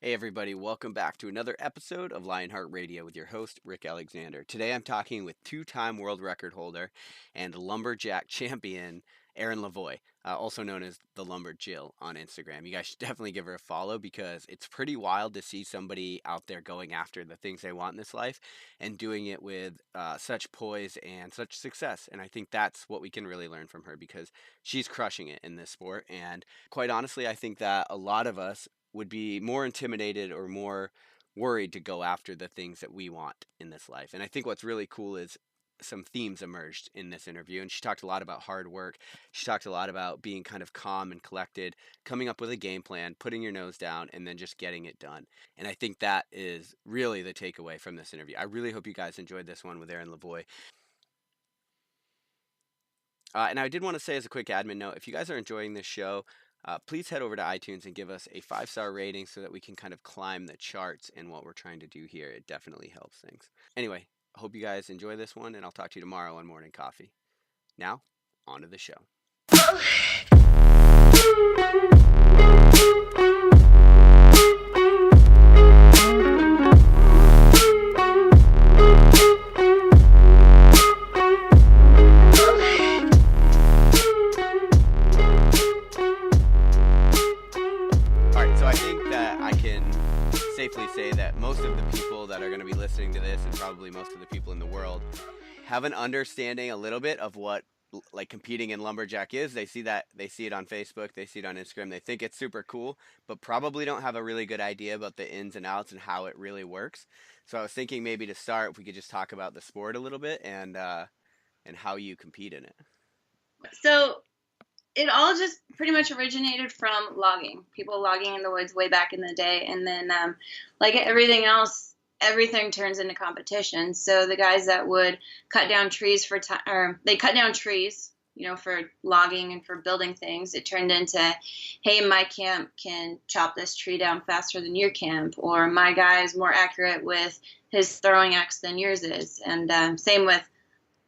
Hey everybody, welcome back to another episode of Lionheart Radio with your host, Rick Alexander. Today I'm talking with two-time world record holder and lumberjack champion, Erin Lavoie, also known as the Lumberjill on Instagram. You guys should definitely give her a follow because it's pretty wild to see somebody out there going after the things they want in this life and doing it with such poise and such success. And I think that's what we can really learn from her because she's crushing it in this sport. And quite honestly, I think that a lot of us would be more intimidated or more worried to go after the things that we want in this life. And I think what's really cool is some themes emerged in this interview. And she talked a lot about hard work. She talked a lot about being kind of calm and collected, coming up with a game plan, putting your nose down, and then just getting it done. And I think that is really the takeaway from this interview. I really hope you guys enjoyed this one with Erin Lavoie. And I did want to say as a quick admin note, if you guys are enjoying this show, please head over to iTunes and give us a 5-star rating so that we can kind of climb the charts in what we're trying to do here. It definitely helps things. Anyway, I hope you guys enjoy this one, and I'll talk to you tomorrow on Morning Coffee. Now, on to the show. Safely say that most of the people that are going to be listening to this, and probably most of the people in the world, have an understanding a little bit of what like competing in lumberjack is. They see it on Facebook, they see it on Instagram, they think it's super cool, but probably don't have a really good idea about the ins and outs and how it really works. So I was thinking maybe to start, if we could just talk about the sport a little bit and how you compete in it. So it all just pretty much originated from logging. People logging in the woods way back in the day, and then like everything else, everything turns into competition. So the guys that would cut down trees they cut down trees, for logging and for building things. It turned into, hey, my camp can chop this tree down faster than your camp, or my guy is more accurate with his throwing axe than yours is. And same with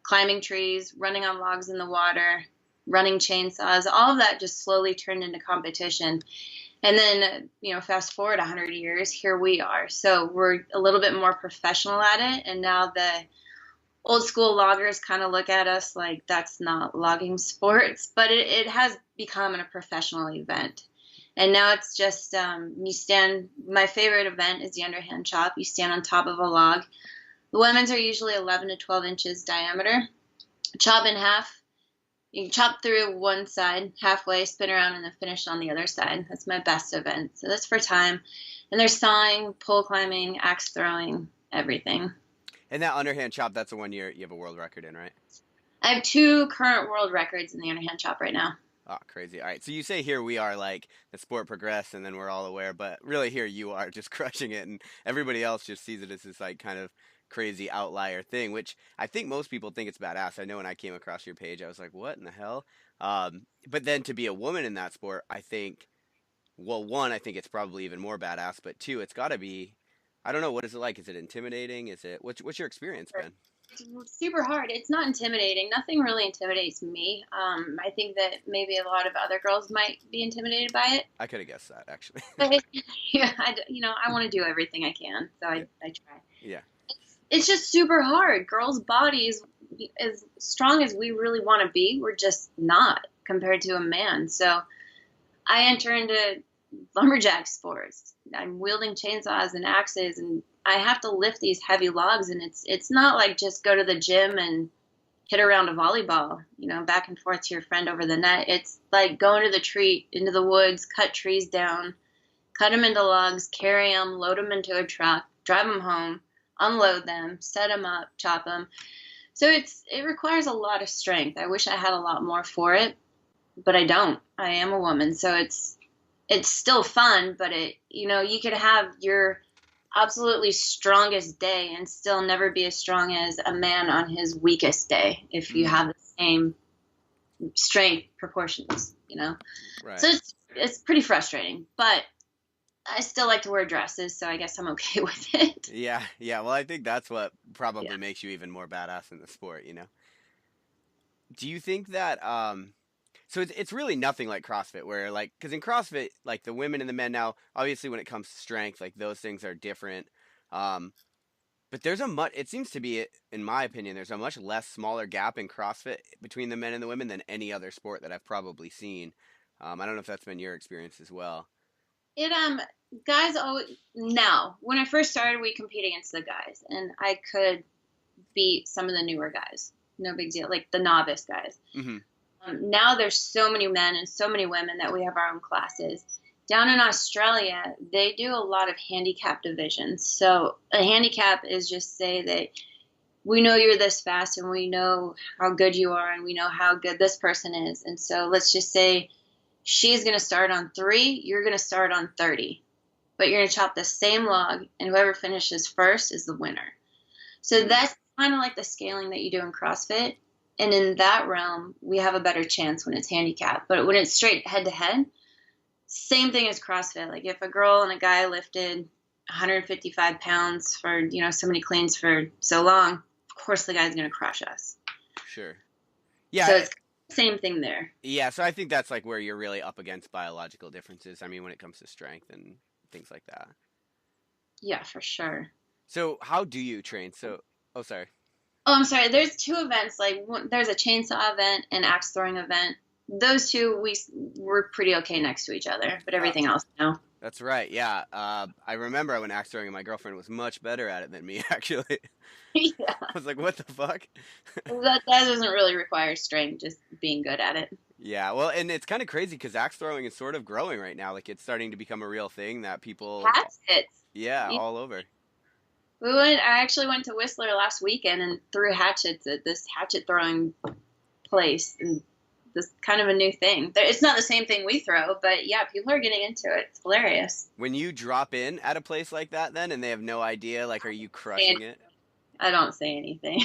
climbing trees, running on logs in the water, running chainsaws, all of that just slowly turned into competition. And then, fast forward 100 years, here we are. So we're a little bit more professional at it. And now the old school loggers kind of look at us like that's not logging sports, but it has become a professional event. And now it's just, my favorite event is the underhand chop. You stand on top of a log. The women's are usually 11 to 12 inches diameter. Chop in half. You can chop through one side, halfway, spin around, and then finish on the other side. That's my best event. So that's for time. And there's sawing, pole climbing, axe throwing, everything. And that underhand chop, that's the one you have a world record in, right? I have 2 current world records in the underhand chop right now. Oh, crazy. All right. So you say here we are like the sport progressed and then we're all aware, but really here you are just crushing it and everybody else just sees it as this like kind of crazy outlier thing, which I think most people think it's badass. I know when I came across your page, I was like, what in the hell? But then to be a woman in that sport, I think, well, one, I think it's probably even more badass, but two, it's got to be, I don't know, what is it like? Is it intimidating? What's your experience been? It's super hard. It's not intimidating. Nothing really intimidates me. I think that maybe a lot of other girls might be intimidated by it. I could have guessed that, actually. But yeah, I want to do everything I can, so I try. Yeah. It's just super hard. Girls' bodies, as strong as we really want to be, we're just not compared to a man. So I enter into lumberjack sports. I'm wielding chainsaws and axes, and I have to lift these heavy logs. And it's not like just go to the gym and hit around a volleyball, back and forth to your friend over the net. It's like going to the tree, into the woods, cut trees down, cut them into logs, carry them, load them into a truck, drive them home, unload them, set them up, chop them. So it requires a lot of strength. I wish I had a lot more for it, but I don't. I am a woman, so it's still fun, but you could have your absolutely strongest day and still never be as strong as a man on his weakest day if you have the same strength proportions, Right. So it's pretty frustrating, but I still like to wear dresses, so I guess I'm okay with it. Yeah. Well, I think that's what probably makes you even more badass in the sport, Do you think that So it's really nothing like CrossFit, where like, because in CrossFit, like the women and the men now, obviously when it comes to strength, like those things are different. Um, but there's a much, it seems to be, in my opinion, there's a much less smaller gap in CrossFit between the men and the women than any other sport that I've probably seen. I don't know if that's been your experience as well. It guys always now when I first started, we compete against the guys, and I could beat some of the newer guys. No big deal, like the novice guys. Hmm. Now there's so many men and so many women that we have our own classes. Down in Australia, they do a lot of handicap divisions. So a handicap is just say that we know you're this fast and we know how good you are and we know how good this person is. And so let's just say she's going to start on 3, you're going to start on 30. But you're going to chop the same log, and whoever finishes first is the winner. So that's kind of like the scaling that you do in CrossFit. And in that realm, we have a better chance when it's handicap. But when it's straight head to head, same thing as CrossFit. Like if a girl and a guy lifted 155 pounds for, so many cleans for so long, of course the guy's going to crush us. Sure. So Yeah. it's the same thing there. Yeah. So I think that's like where you're really up against biological differences. I mean, when it comes to strength and things like that. Yeah, for sure. So how do you train? So, oh, sorry. Oh, I'm sorry. There's 2 events. Like there's a chainsaw event and axe throwing event. Those 2, we're pretty okay next to each other, but everything else, no. That's right. Yeah. I remember I went axe throwing and my girlfriend was much better at it than me, actually. Yeah. I was like, what the fuck? That doesn't really require strength, just being good at it. Yeah. Well, and it's kind of crazy because axe throwing is sort of growing right now. Like it's starting to become a real thing that people, Hatchets. yeah, all over. I actually went to Whistler last weekend and threw hatchets at this hatchet throwing place, and this kind of a new thing. It's not the same thing we throw, but yeah, people are getting into it. It's hilarious. When you drop in at a place like that, then, and they have no idea, like, are you crushing it? I don't say anything.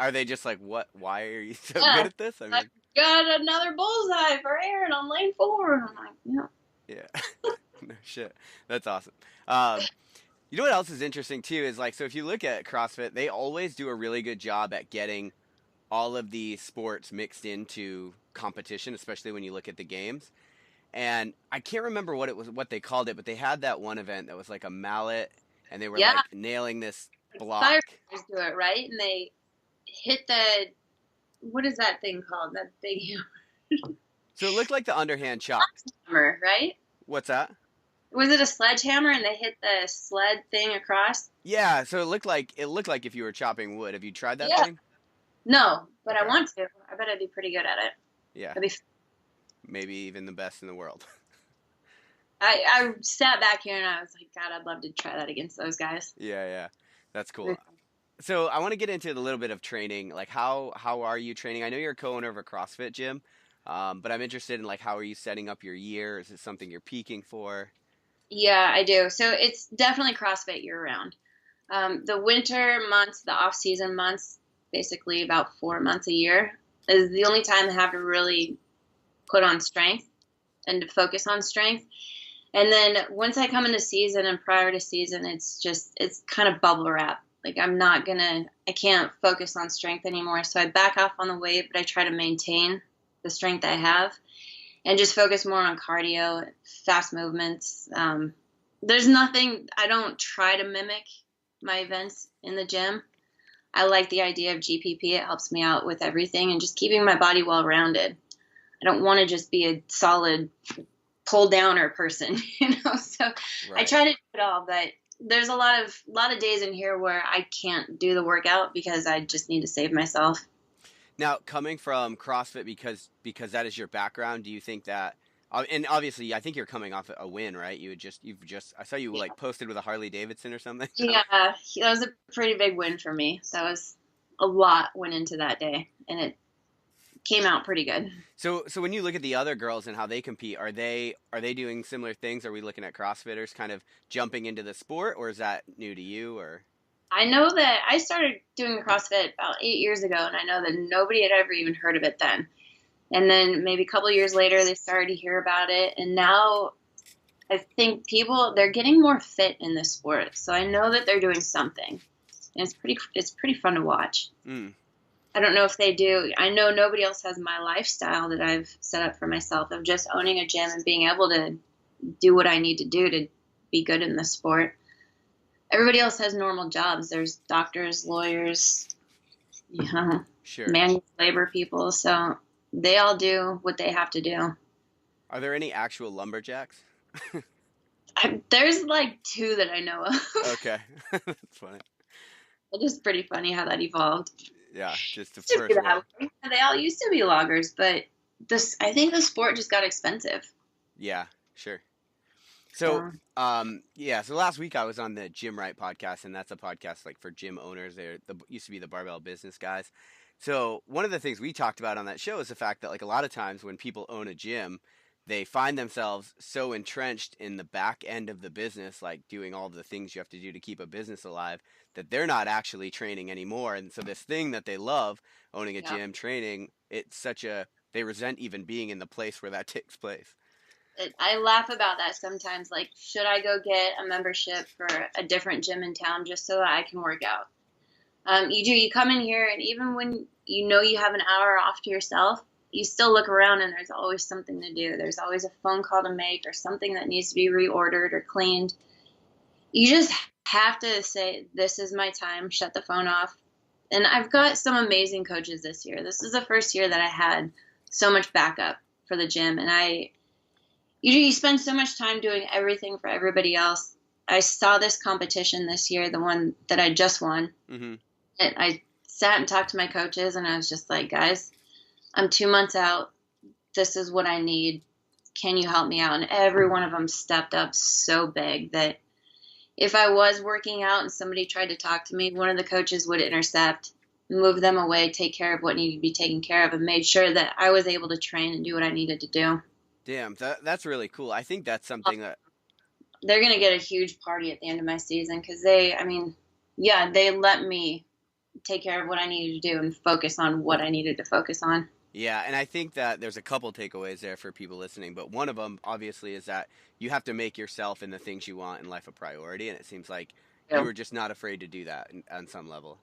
Are they just like, what? Why are you so Yeah, good at this? I I mean, got another bullseye for Erin on lane 4. And I'm like, yeah. No shit. That's awesome. You know what else is interesting too is like, so if you look at CrossFit, they always do a really good job at getting all of the sports mixed into competition, especially when you look at the games. And I can't remember what they called it, but they had that one event that was like a mallet, and they were yeah, like nailing this block. firefighters do it, right? And they hit what is that thing called? That big So it looked like the underhand chop. hammer, right? What's that? Was it a sledgehammer and they hit the sled thing across? Yeah, so it looked like if you were chopping wood. Have you tried that Yeah. thing? No, but Okay. I want to. I bet I'd be pretty good at it. Yeah. That'd be Maybe even the best in the world. I sat back here and I was like, God, I'd love to try that against those guys. Yeah. That's cool. So I want to get into a little bit of training. Like how are you training? I know you're a co-owner of a CrossFit gym, but I'm interested in like how are you setting up your year? Is it something you're peaking for? Yeah, I do. So it's definitely CrossFit year round. The winter months, the off season months, basically about 4 months a year, is the only time I have to really put on strength and to focus on strength. And then once I come into season and prior to season, it's kind of bubble wrap. Like I can't focus on strength anymore. So I back off on the weight, but I try to maintain the strength I have and just focus more on cardio, fast movements. There's nothing, I don't try to mimic my events in the gym. I like the idea of GPP. It helps me out with everything and just keeping my body well rounded. I don't want to just be a solid pull downer person, so right. I try to do it all, but there's a lot of days in here where I can't do the workout because I just need to save myself. Now, coming from CrossFit because that is your background, do you think that and obviously I think you're coming off a win, right? You've just I saw you like posted with a Harley Davidson or something. Yeah, that was a pretty big win for me. That was a lot went into that day and it came out pretty good. So when you look at the other girls and how they compete, are they doing similar things? Are we looking at CrossFitters kind of jumping into the sport, or is that new to you? Or I know that I started doing CrossFit about 8 years ago, and I know that nobody had ever even heard of it then. And then maybe a couple of years later, they started to hear about it, and now I think they're getting more fit in this sport. So I know that they're doing something, and it's pretty fun to watch. I don't know if they do. I know nobody else has my lifestyle that I've set up for myself of just owning a gym and being able to do what I need to do to be good in the sport. Everybody else has normal jobs. There's doctors, lawyers, you know, Sure. manual labor people. So they all do what they have to do. Are there any actual lumberjacks? There's like two that I know of. Okay. That's funny. It is pretty funny how that evolved. Yeah, just the Used to be first that way. way. They all used to be loggers, but I think the sport just got expensive. Yeah, sure. So, So yeah, so last week I was on the Gym Right podcast, and that's a podcast like for gym owners. They're used to be the barbell business guys. So one of the things we talked about on that show is the fact that like a lot of times when people own a gym, they find themselves so entrenched in the back end of the business, like doing all the things you have to do to keep a business alive, that they're not actually training anymore. And so this thing that they love, owning a yeah. gym, training, it's such a they resent even being in the place where that takes place. I laugh about that sometimes. Like, should I go get a membership for a different gym in town just so that I can work out? You come in here, and even when you know you have an hour off to yourself, you still look around and there's always something to do. There's always a phone call to make or something that needs to be reordered or cleaned. You just have to say, this is my time, shut the phone off. And I've got some amazing coaches this year. This is the first year that I had so much backup for the gym. And you spend so much time doing everything for everybody else. I saw this competition this year, the one that I just won. Mm-hmm. And I sat and talked to my coaches, and I was just like, guys, I'm 2 months out. This is what I need. Can you help me out? And every one of them stepped up so big that if I was working out and somebody tried to talk to me, one of the coaches would intercept, move them away, take care of what needed to be taken care of, and made sure that I was able to train and do what I needed to do. Damn, that's really cool. I think that's something that They're going to get a huge party at the end of my season because yeah, they let me take care of what I needed to do and focus on what I needed to focus on. yeah, and I think that there's a couple takeaways there for people listening, but one of them obviously is that you have to make yourself and the things you want in life a priority, and it seems like you So were just not afraid to do that on some level.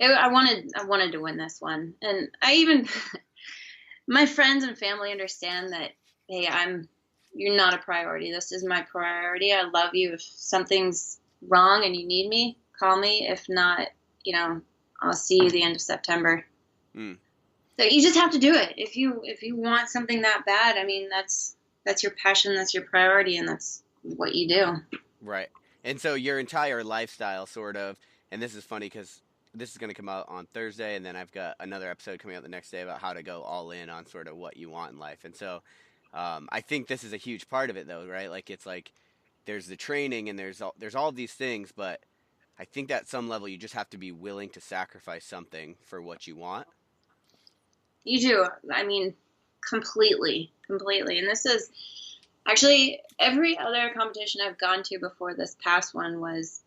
I wanted to win this one, and I even my friends and family understand that. Hey, you're not a priority. This is my priority. I love you. If something's wrong and you need me, call me. If not, you know, I'll see you the end of September. Mm, So you just have to do it. If you want something that bad, I mean, that's your passion, that's your priority, and that's what you do. right. And so your entire lifestyle, sort of, and this is funny because this is going to come out on Thursday, and then I've got another episode coming out the next day about how to go all in on sort of what you want in life. And so I think this is a huge part of it, though, right? Like it's like there's the training and there's all these things, but I think at some level you just have to be willing to sacrifice something for what you want. You do. I mean, completely, completely. And this is actually every other competition I've gone to before this past one was,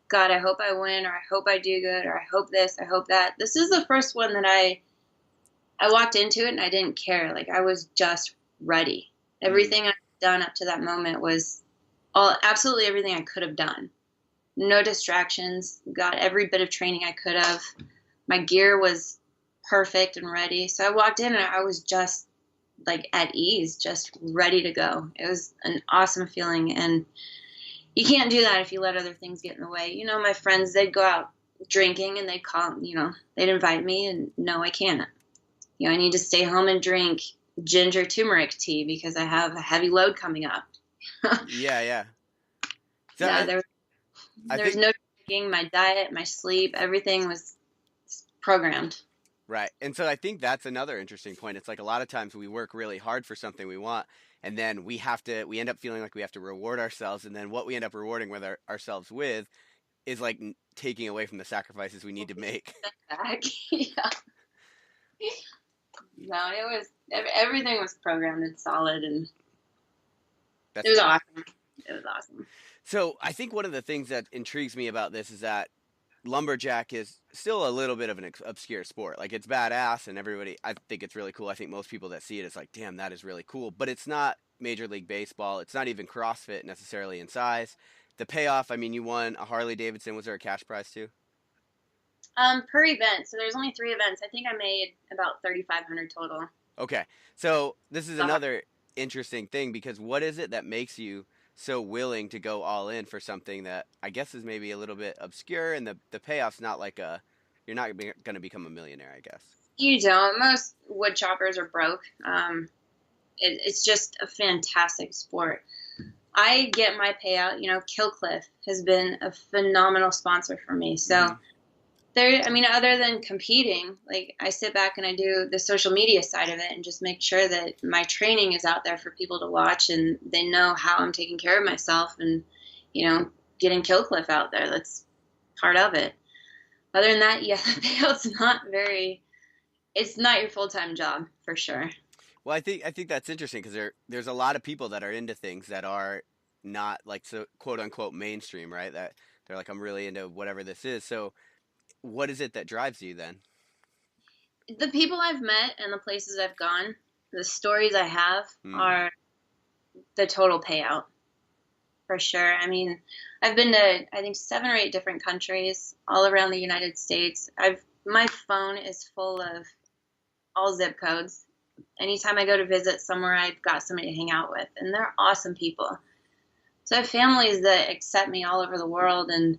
God, I hope I win, or I hope I do good, or I hope this, I hope that. This is the first one that I walked into it and I didn't care. Like I was just ready. Mm, Everything I'd done up to that moment was absolutely everything I could have done. No distractions. Got every bit of training I could have. My gear was perfect and ready. So I walked in and I was just like at ease, just ready to go. It was an awesome feeling, and you can't do that if you let other things get in the way. You know, my friends, they'd go out drinking and they'd call, they'd invite me, and no, I can't. I need to stay home and drink ginger turmeric tea because I have a heavy load coming up. yeah, yeah. So No, I there was think no drinking. My diet, my sleep, everything was programmed. right, and so I think that's another interesting point. It's like a lot of times we work really hard for something we want, and then we end up feeling like we have to reward ourselves, and then what we end up rewarding ourselves with is like taking away from the sacrifices we need to make. Back. Yeah. No, it was everything was programmed and solid, and it That's was cool. awesome. It was awesome. So I think one of the things that intrigues me about this is that lumberjack is still a little bit of an obscure sport. Like it's badass, and everybody, I think it's really cool. I think most people that see it, it's like, damn, that is really cool. But it's not Major League Baseball. It's not even CrossFit necessarily in size. The payoff, I mean, you won a Harley Davidson. Was there a cash prize too? Per event. So there's only 3 events. I think I made about 3,500 total. Okay. So this is Uh, another interesting thing because what is it that makes you so willing to go all in for something that I guess is maybe a little bit obscure and the payoff's not like you're not going to become a millionaire, I guess. you don't. Most wood choppers are broke. It's just a fantastic sport. I get my payout. Killcliff has been a phenomenal sponsor for me. So Mhm. there, I mean, other than competing, like I sit back and I do the social media side of it and just make sure that my training is out there for people to watch and they know how I'm taking care of myself and, you know, getting Killcliff out there. That's part of it. Other than that, yeah, the payout's not very, it's not your full-time job for sure. Well, I think that's interesting because there's a lot of people that are into things that are not like so quote unquote mainstream, right? That they're like I'm really into whatever this is. So what is it that drives you then? The people I've met and the places I've gone, the stories I have Hmm. are the total payout for sure. I mean, I've been to I think 7 or 8 different countries all around the United States. I've My phone is full of all zip codes. Anytime I go to visit somewhere, I've got somebody to hang out with, and they're awesome people. So I have families that accept me all over the world, and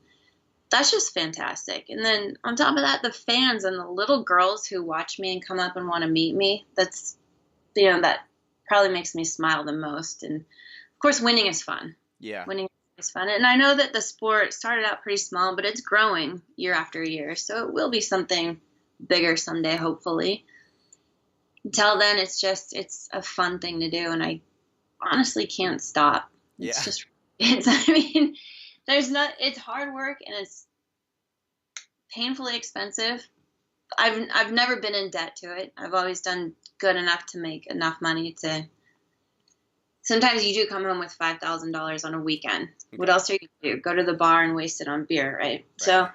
that's just fantastic. And then on top of that, the fans and the little girls who watch me and come up and want to meet me, that probably makes me smile the most. And of course, winning is fun. Yeah. Winning is fun. And I know that the sport started out pretty small, but it's growing year after year. So it will be something bigger someday, hopefully. Until then, it's a fun thing to do. And I honestly can't stop. Yeah. I mean, it's hard work and it's painfully expensive. I've never been in debt to it. I've always done good enough to make enough money to. Sometimes you do come home with $5,000 on a weekend. What Okay. else are you gonna do? Go to the bar and waste it on beer, right? Right. So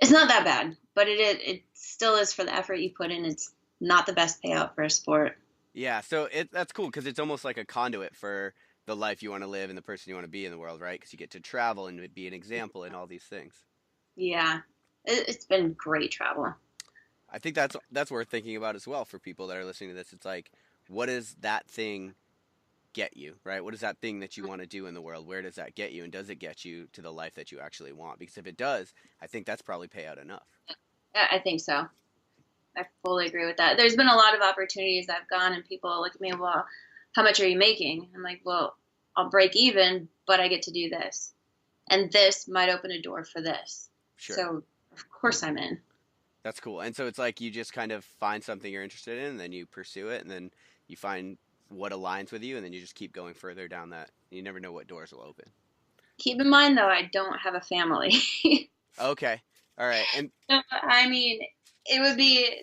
it's not that bad, but it still is for the effort you put in. It's not the best payout for a sport. Yeah. So that's cool because it's almost like a conduit for the life you want to live and the person you want to be in the world, right? Because you get to travel and be an example in all these things. Yeah, it's been great travel. I think that's worth thinking about as well for people that are listening to this. It's like, what does that thing get you, right? What is that thing that you want to do in the world? Where does that get you, and does it get you to the life that you actually want? Because if it does, I think that's probably payout enough. Yeah, I think so. I fully agree with that. There's been a lot of opportunities I've gone and people look at me, well, how much are you making? I'm like, well, I'll break even, but I get to do this. And this might open a door for this. Sure, So, of course, I'm in. that's cool. And so it's like you just kind of find something you're interested in, and then you pursue it, and then you find what aligns with you, and then you just keep going further down that. You never know what doors will open. Keep in mind, though, I don't have a family. Okay, all right, and I mean, it would be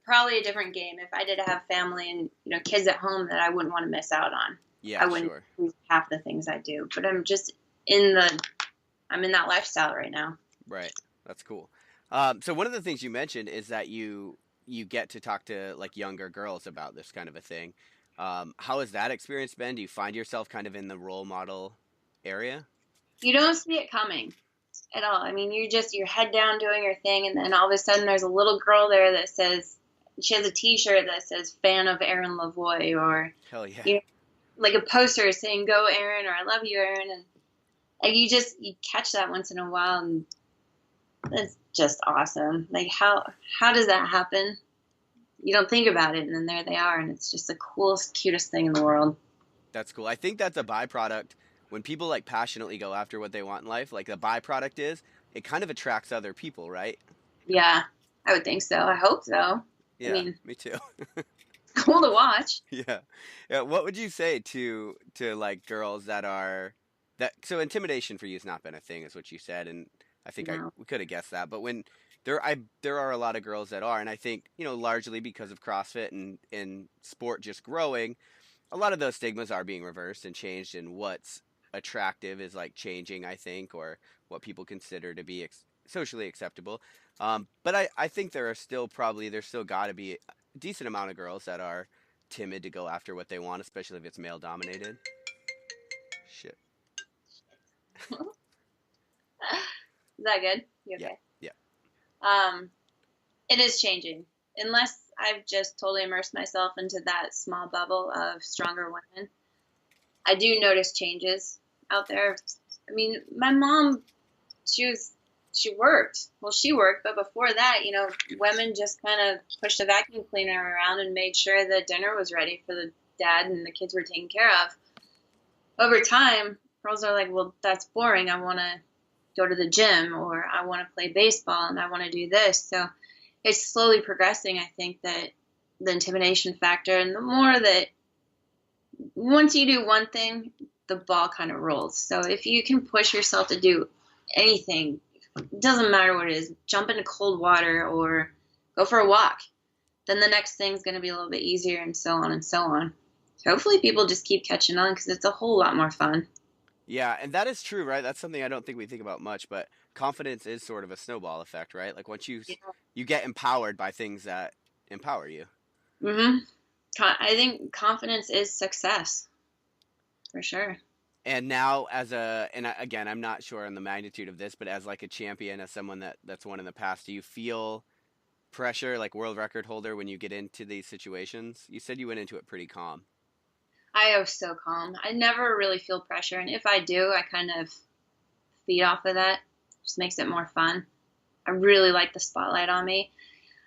probably a different game if I did have family and kids at home that I wouldn't want to miss out on. I yeah, wouldn't sure. do half the things I do, but in the I'm in that lifestyle right now. Right. That's cool. So one of the things you mentioned is that you get to talk to like younger girls about this kind of a thing. How has that experience been? Do you find yourself kind of in the role model area? You don't see it coming at all. I mean, you're head down doing your thing, and then all of a sudden there's a little girl there that says she has a T-shirt that says "Fan of Erin Lavoie," or Hell yeah. you know, like a poster saying "Go Erin" or "I love you, Erin," and like you catch that once in a while, and it's just awesome. Like how does that happen? You don't think about it, and then there they are, and it's just the coolest, cutest thing in the world. That's cool. I think that's a byproduct when people like passionately go after what they want in life, like the byproduct is it kind of attracts other people, right? Yeah, I would think so. I hope so. I Yeah, mean, me too. it's cool to watch. Yeah. Yeah, what would you say to like girls that are that so intimidation for you has not been a thing is what you said and I think I No. we could have guessed that, but when there are a lot of girls that are and I think, largely because of CrossFit and sport just growing, a lot of those stigmas are being reversed and changed and what's attractive is like changing, I think, or what people consider to be socially acceptable. But I think there's still got to be a decent amount of girls that are timid to go after what they want, especially if it's male dominated. Shit. Is that good? You Yeah. okay? Yeah. It is changing. Unless I've just totally immersed myself into that small bubble of stronger women, I do notice changes out there. I mean, my mom, she worked. Well, she worked, but before that, women just kind of pushed a vacuum cleaner around and made sure that dinner was ready for the dad and the kids were taken care of. Over time, girls are like, well, that's boring. I want to go to the gym, or I want to play baseball, and I want to do this. So it's slowly progressing. I think that the intimidation factor, and the more that once you do one thing, the ball kind of rolls. So if you can push yourself to do anything, it doesn't matter what it is, jump into cold water or go for a walk, then the next thing's going to be a little bit easier, and so on and so on. So hopefully people just keep catching on, because it's a whole lot more fun. Yeah, and that is true, right? That's something I don't think we think about much, but confidence is sort of a snowball effect, right? Like once you get empowered by things that empower you. Mm-hmm. I think confidence is success, for sure. And now again, I'm not sure on the magnitude of this, but as like a champion, as someone that's won in the past, do you feel pressure, like world record holder, when you get into these situations? You said you went into it pretty calm. I am so calm. I never really feel pressure, and if I do, I kind of feed off of that. Just makes it more fun. I really like the spotlight on me.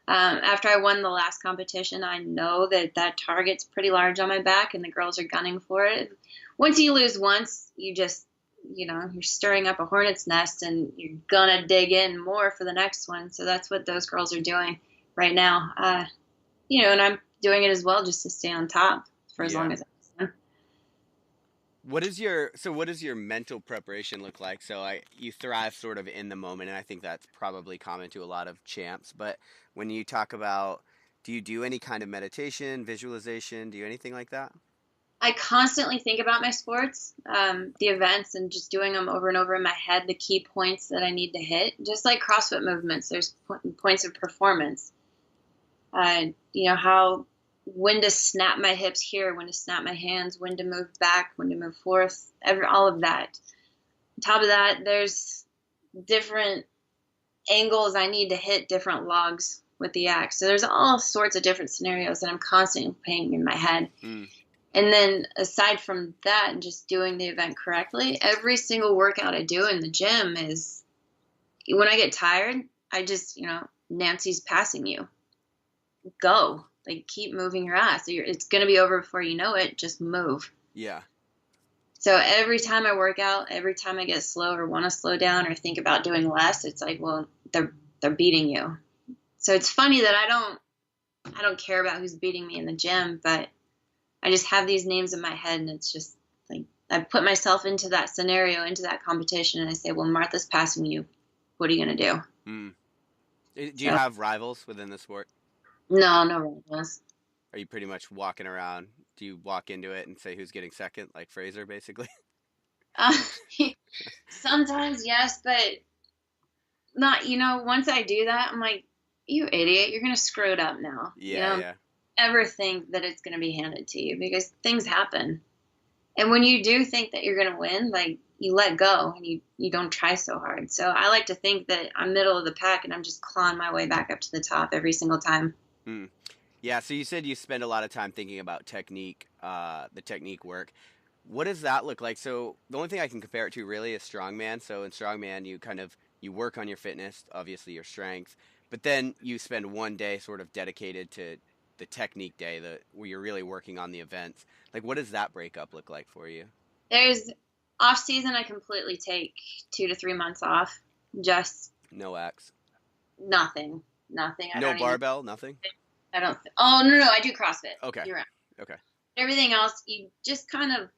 After I won the last competition, I know that target's pretty large on my back, and the girls are gunning for it. Once you lose once, you just, you're stirring up a hornet's nest, and you're gonna dig in more for the next one. So that's what those girls are doing right now. And I'm doing it as well, just to stay on top for as long as I can. What does your mental preparation look like? So you thrive sort of in the moment, and I think that's probably common to a lot of champs. But when you talk about, do you do any kind of meditation, visualization? Do you anything like that? I constantly think about my sports, the events, and just doing them over and over in my head, the key points that I need to hit. Just like CrossFit movements, there's points of performance. When to snap my hips here, when to snap my hands, when to move back, when to move forth, all of that. On top of that, there's different angles I need to hit different logs with the axe. So there's all sorts of different scenarios that I'm constantly playing in my head. Mm. And then aside from that, and just doing the event correctly, every single workout I do in the gym is, when I get tired, I just, Nancy's passing you. Go. Like, keep moving your ass. It's going to be over before you know it. Just move. Yeah. So every time I work out, every time I get slow or want to slow down or think about doing less, it's like, well, they're beating you. So it's funny that I don't care about who's beating me in the gym, but I just have these names in my head, and it's just like I put myself into that scenario, into that competition, and I say, well, Martha's passing you. What are you going to do? Mm. Do you have rivals within the sport? No rivals. Are you pretty much walking around? Do you walk into it and say who's getting second, like Fraser, basically? Sometimes, yes, but not, once I do that, I'm like, you idiot, you're going to screw it up now. Yeah. Ever think that it's going to be handed to you, because things happen. And when you do think that you're going to win, like, you let go and you don't try so hard. So I like to think that I'm middle of the pack and I'm just clawing my way back up to the top every single time. Mm. Yeah, so you said you spend a lot of time thinking about technique, the technique work. What does that look like? So the only thing I can compare it to really is strongman. So in strongman, you work on your fitness, obviously your strength, but then you spend one day sort of dedicated to the technique day, where you're really working on the events. Like, what does that breakup look like for you? There's off season, I completely take 2 to 3 months off. Just no axe, nothing. No barbell, nothing. I don't. Oh no, I do CrossFit. Okay. You're right. Okay. Everything else, you just kind of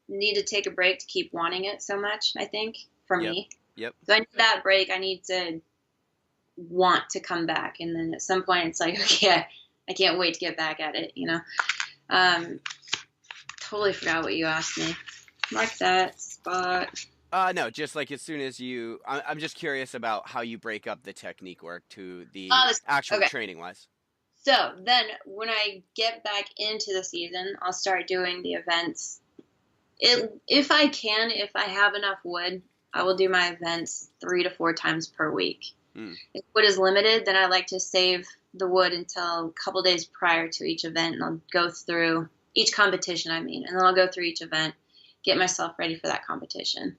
need to take a break to keep wanting it so much. I think for me. Yep. So I need that break. I need to want to come back, and then at some point, it's like, okay, I can't wait to get back at it. Totally forgot what you asked me. Mark that spot. No, just like as soon as I'm just curious about how you break up the technique work to the actual training wise. So then when I get back into the season, I'll start doing the events. If I have enough wood, I will do my events 3 to 4 times per week. Mm. If wood is limited, then I like to save the wood until a couple days prior to each event, and I'll go through each competition, and then I'll go through each event, get myself ready for that competition.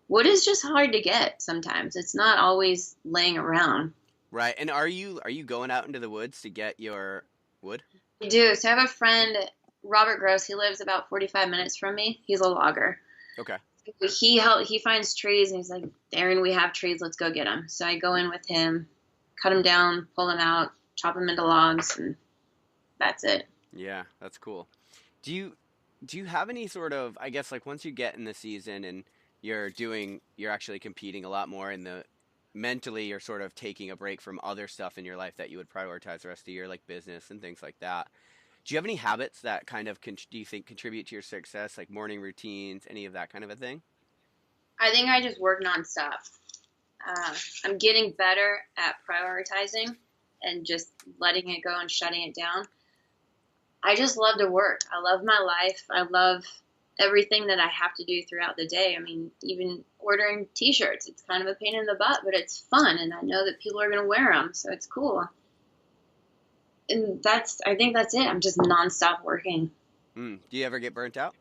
Wood is just hard to get sometimes. It's not always laying around. Right. And are you going out into the woods to get your wood? I do. So I have a friend, Robert Gross. He lives about 45 minutes from me. He's a logger. Okay. He finds trees and he's like, Erin, we have trees. Let's go get them. So I go in with him, cut them down, pull them out, chop them into logs, and that's it. Yeah, that's cool. Do you do you have any sort of, I guess, like once you get in the season and you're actually competing a lot more in the mentally, you're sort of taking a break from other stuff in your life that you would prioritize the rest of the year, like business and things like that. Do you have any habits that kind of do you think contribute to your success, like morning routines, any of that kind of a thing? I think I just work nonstop. I'm getting better at prioritizing and just letting it go and shutting it down. I just love to work. I love my life. I love everything that I have to do throughout the day. I mean, even ordering t-shirts, it's kind of a pain in the butt, but it's fun, and I know that people are going to wear them, so it's cool. And I think that's it. I'm just nonstop working. Do you ever get burnt out?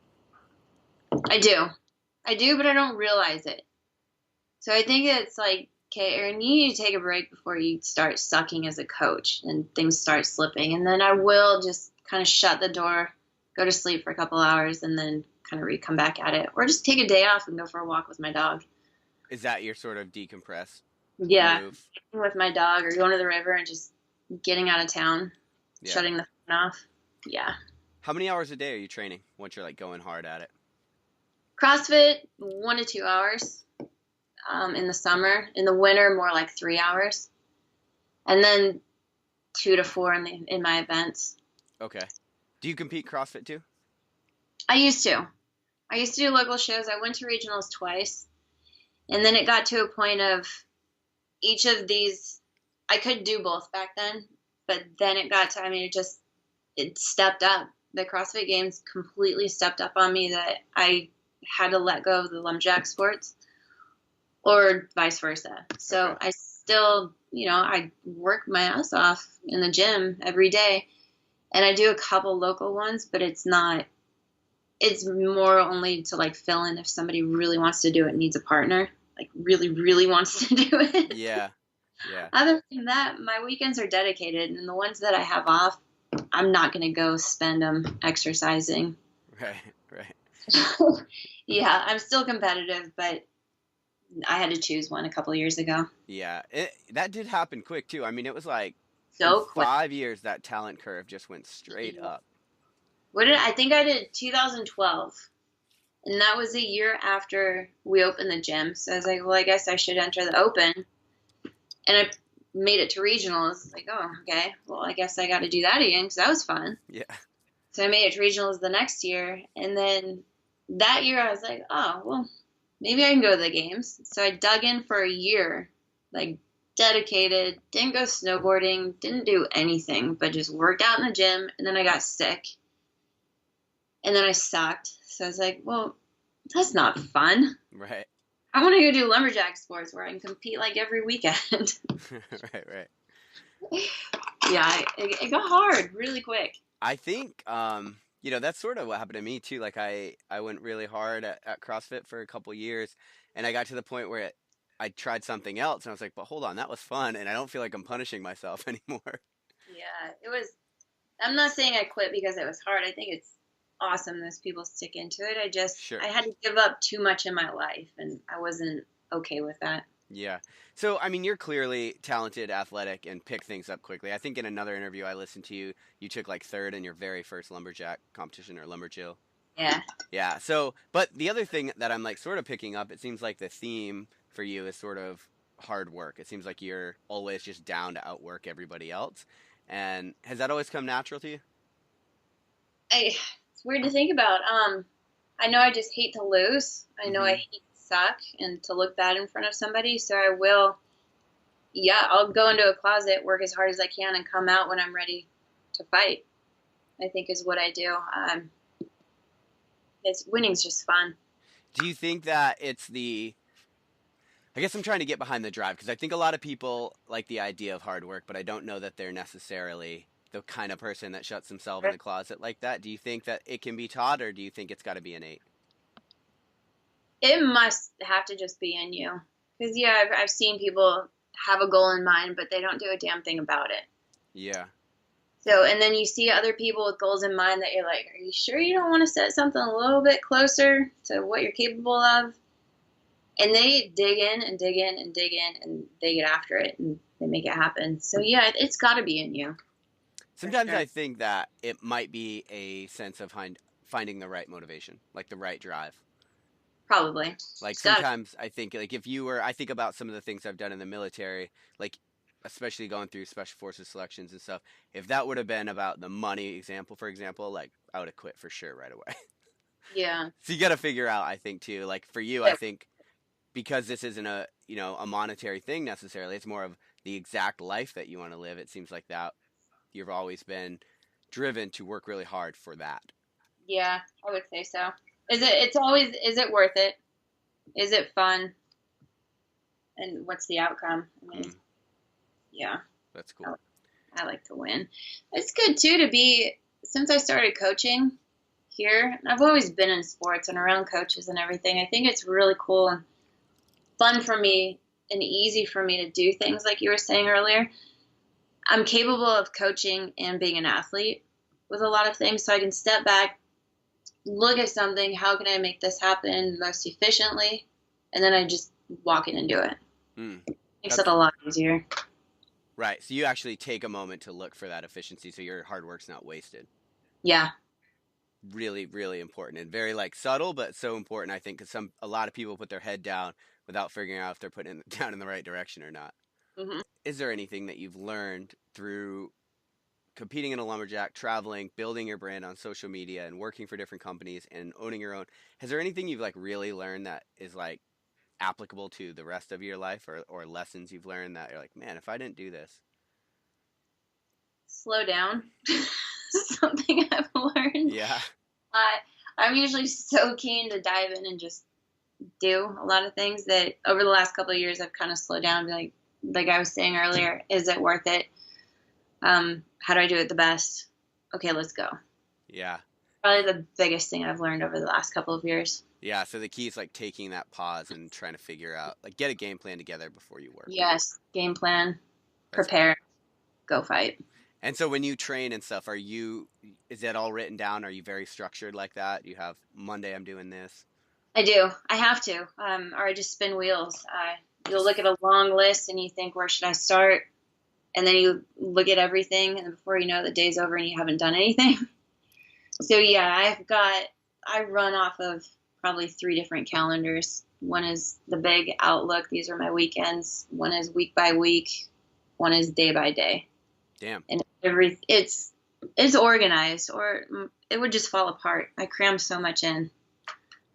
I do. I do, but I don't realize it. So I think it's like, okay, Erin, you need to take a break before you start sucking as a coach and things start slipping. And then I will just kind of shut the door, go to sleep for a couple hours, and then kind of come back at it. Or just take a day off and go for a walk with my dog. Is that your sort of decompress Yeah, move? with my dog or going to the river and just getting out of town, Yeah. shutting the phone off. Yeah. How many hours a day are you training once you're like going hard at it? CrossFit, 1 to 2 hours in the summer. In the winter, more like 3 hours. And then 2 to 4 in my events. Okay. Do you compete CrossFit too? I used to. I used to do local shows. I went to regionals twice. And then it got to a point of each of these, I could do both back then. But then it got to, it stepped up. The CrossFit Games completely stepped up on me that I had to let go of the lumberjack sports or vice versa. So Okay. I still, I work my ass off in the gym every day. And I do a couple local ones, but it's more only to like fill in if somebody really wants to do it and needs a partner, like really, really wants to do it. Yeah. Yeah. Other than that, my weekends are dedicated, and the ones that I have off, I'm not going to go spend them exercising. Right. Right. Yeah, I'm still competitive, but I had to choose one a couple years ago. Yeah. That did happen quick too. I mean, it was like in So quick. 5 years that talent curve just went straight up. I think I did 2012, and that was a year after we opened the gym. So I was like, well, I guess I should enter the open, and I made it to regionals. Like, oh, okay, well, I guess I got to do that again because that was fun. Yeah. So I made it to regionals the next year, and then that year I was like, oh, well, maybe I can go to the games. So I dug in for a year, like dedicated, didn't go snowboarding, didn't do anything, but just worked out in the gym, and then I got sick. And then I sucked. So I was like, well, that's not fun. Right. I want to go do lumberjack sports where I can compete like every weekend. Right. Right. Yeah, it got hard really quick. I think that's sort of what happened to me too. Like I went really hard at CrossFit for a couple years, and I got to the point where I tried something else, and I was like, but hold on, that was fun, and I don't feel like I'm punishing myself anymore. Yeah, it was. I'm not saying I quit because it was hard. I think it's awesome that people stick into it. Sure. I had to give up too much in my life, and I wasn't okay with that. Yeah. So, I mean, you're clearly talented, athletic, and pick things up quickly. I think in another interview I listened to you, you took like third in your very first lumberjack competition or lumberjill. Yeah. Yeah. So, but the other thing that I'm like sort of picking up, it seems like the theme for you is sort of hard work. It seems like you're always just down to outwork everybody else. And has that always come natural to you? It's weird to think about. I know I just hate to lose. I know I Mm-hmm. hate to suck and to look bad in front of somebody. So I will, yeah, I'll go into a closet, work as hard as I can, and come out when I'm ready to fight. I think is what I do. Winning's just fun. Do you think that it's the I guess I'm trying to get behind the drive because I think a lot of people like the idea of hard work, but I don't know that they're necessarily the kind of person that shuts themselves in the closet like that. Do you think that it can be taught, or do you think it's got to be innate? It must have to just be in you. Because, yeah, I've seen people have a goal in mind, but they don't do a damn thing about it. Yeah. So, and then you see other people with goals in mind that you're like, are you sure you don't want to set something a little bit closer to what you're capable of? And they dig in and dig in and dig in and they get after it and they make it happen. So, yeah, it's got to be in you. Sometimes Sure. I think that it might be a sense of finding the right motivation, like the right drive. Probably. Like It's got to. sometimes I think like if you were I think about some of the things I've done in the military, like especially going through special forces selections and stuff. If that would have been about the money example, for example, like I would have quit for sure right away. Yeah. So you got to figure out, I think too, like for you, I think because this isn't a, a monetary thing necessarily, it's more of the exact life that you want to live. It seems like that you've always been driven to work really hard for that. Yeah, I would say so. It's always, is it worth it? Is it fun? And what's the outcome? I mean, yeah. That's cool. I like to win. It's good too to be, since I started coaching here, I've always been in sports and around coaches and everything. I think it's really cool and fun for me and easy for me to do things like you were saying earlier. I'm capable of coaching and being an athlete with a lot of things, so I can step back, look at something, how can I make this happen most efficiently, and then I just walk in and do it. Makes it a lot easier. Right. So you actually take a moment to look for that efficiency so your hard work's not wasted. Yeah. Really, really important and very like subtle, but so important, I think, because a lot of people put their head down without figuring out if they're putting it down in the right direction or not. Mm-hmm. Is there anything that you've learned through competing in a lumberjack, traveling, building your brand on social media, and working for different companies and owning your own? Has there anything you've like really learned that is like applicable to the rest of your life, or lessons you've learned that you're like, man, if I didn't do this? Slow down. Something I've learned. Yeah. I'm usually so keen to dive in and just do a lot of things that over the last couple of years I've kind of slowed down and be like I was saying earlier, is it worth it? How do I do it the best? Okay, let's go. Yeah. Probably the biggest thing I've learned over the last couple of years. Yeah, so the key is like taking that pause and trying to figure out, like, get a game plan together before you work. Yes, game plan, prepare, go fight. And so when you train and stuff, is that all written down? Are you very structured like that? You have Monday, I'm doing this? I do. I have to, or I just spin wheels. You'll look at a long list and you think, where should I start? And then you look at everything, and before you know, the day's over and you haven't done anything. So yeah, I run off of probably 3 different calendars. One is the big outlook. These are my weekends. One is week by week. One is day by day. Damn. And it's organized, or it would just fall apart. I cram so much in.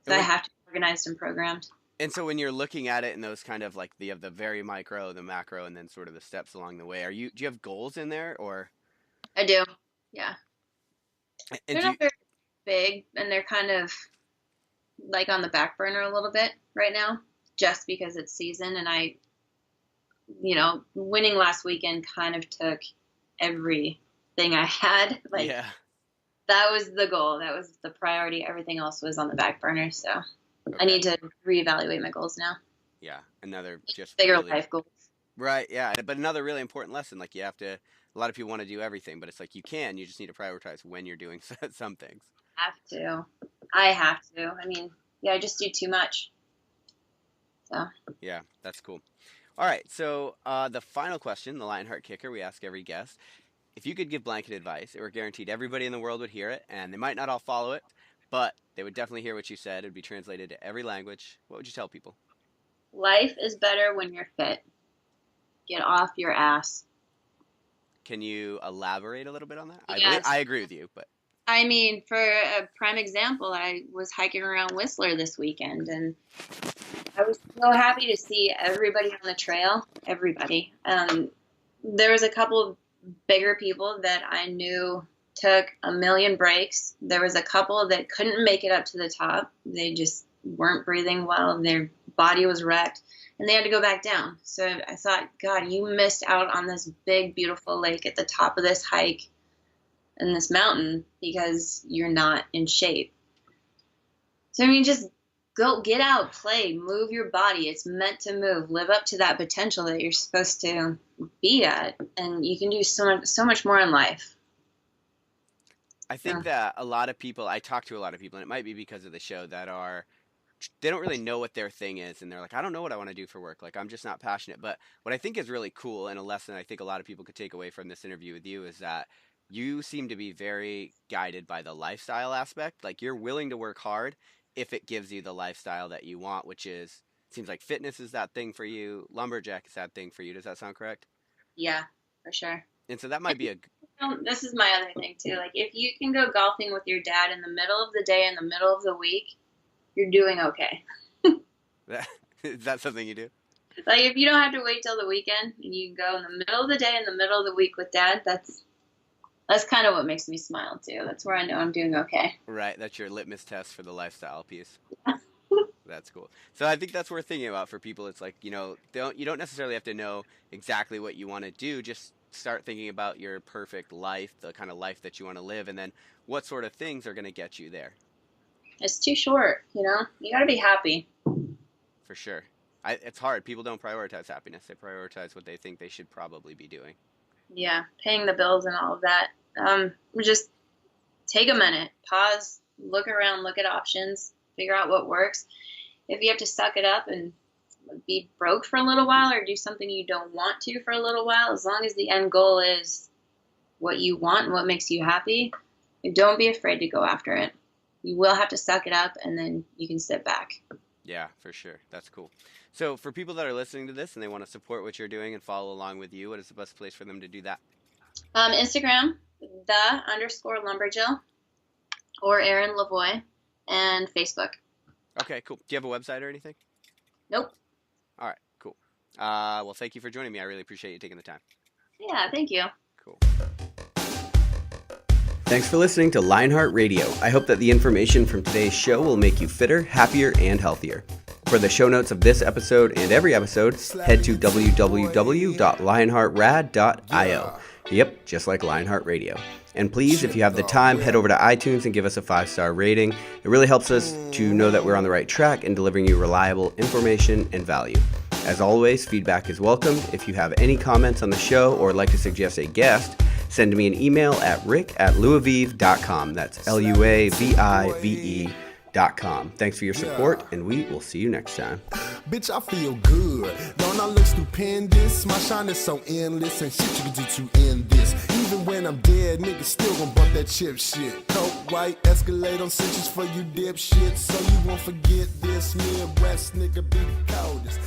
So I have to be organized and programmed. And so when you're looking at it in those kind of like the very micro, the macro, and then sort of the steps along the way, do you have goals in there, or? I do. Yeah. And they're not very big, and they're kind of like on the back burner a little bit right now, just because it's season. And winning last weekend kind of took everything I had. Like, yeah. That was the goal. That was the priority. Everything else was on the back burner. So I need to reevaluate my goals now. Yeah. Another just bigger life goals. Right. Yeah. But another really important lesson, like a lot of people want to do everything, but it's like you just need to prioritize when you're doing some things. I have to. I mean, yeah, I just do too much. So. Yeah, that's cool. All right. So the final question, the Lionheart Kicker, we ask every guest. If you could give blanket advice, it were guaranteed everybody in the world would hear it, and they might not all follow it, but they would definitely hear what you said. It would be translated to every language. What would you tell people? Life is better when you're fit. Get off your ass. Can you elaborate a little bit on that? Yes. I agree with you, but. I mean, for a prime example, I was hiking around Whistler this weekend, and I was so happy to see everybody on the trail. Everybody. There was a couple of bigger people that I knew took a million breaks. There was a couple that couldn't make it up to the top. They just weren't breathing well. Their body was wrecked. and they had to go back down. So I thought, God, you missed out on this big, beautiful lake at the top of this hike and this mountain because you're not in shape. So I mean, just go, get out, play, move your body. It's meant to move. Live up to that potential that you're supposed to be at, and you can do so much more in life. I think that a lot of people, I talk to a lot of people, and it might be because of the show, they don't really know what their thing is, and they're like, I don't know what I want to do for work. Like, I'm just not passionate. But what I think is really cool, and a lesson I think a lot of people could take away from this interview with you, is that you seem to be very guided by the lifestyle aspect. Like, you're willing to work hard if it gives you the lifestyle that you want, which is, seems like fitness is that thing for you, lumberjack is that thing for you. Does that sound correct? Yeah, for sure. And so that might be this is my other thing too. Like, if you can go golfing with your dad in the middle of the day, in the middle of the week, you're doing okay. Is that something you do? Like, if you don't have to wait till the weekend and you can go in the middle of the day, in the middle of the week with dad, that's kind of what makes me smile too. That's where I know I'm doing okay. Right. That's your litmus test for the lifestyle piece. That's cool. So I think that's worth thinking about for people. It's like, you don't necessarily have to know exactly what you want to do. Just start thinking about your perfect life, the kind of life that you want to live, and then what sort of things are going to get you there. It's too short, you got to be happy. For sure. It's hard. People don't prioritize happiness. They prioritize what they think they should probably be doing. Yeah, paying the bills and all of that. Just take a minute, pause, look around, look at options, figure out what works. If you have to suck it up and be broke for a little while or do something you don't want to for a little while, as long as the end goal is what you want and what makes you happy, don't be afraid to go after it. You will have to suck it up, and then you can sit back. Yeah, for sure. That's cool. So for people that are listening to this and they want to support what you're doing and follow along with you, what is the best place for them to do that? Instagram, _lumberjill, or Erin Lavoie, and Facebook. Okay, cool. Do you have a website or anything? Nope. All right, cool. Well, thank you for joining me. I really appreciate you taking the time. Yeah, thank you. Cool. Thanks for listening to Lionheart Radio. I hope that the information from today's show will make you fitter, happier, and healthier. For the show notes of this episode and every episode, head to www.lionheartrad.io. Yep, just like Lionheart Radio. And please, if you have the time, head over to iTunes and give us a 5-star rating. It really helps us to know that we're on the right track in delivering you reliable information and value. As always, feedback is welcomed. If you have any comments on the show or would like to suggest a guest, send me an email at rick@luavive.com. That's LUAVIVE.com. Thanks for your support, and we will see you next time. Bitch, I feel good. Don't I look stupendous? My shine is so endless, and shit you can do to end this. Even when I'm dead, niggas still gon' bump that chip shit. Coke, white, Escalade on cinches for you dipshits. So you won't forget this. Midwest nigga be the coldest.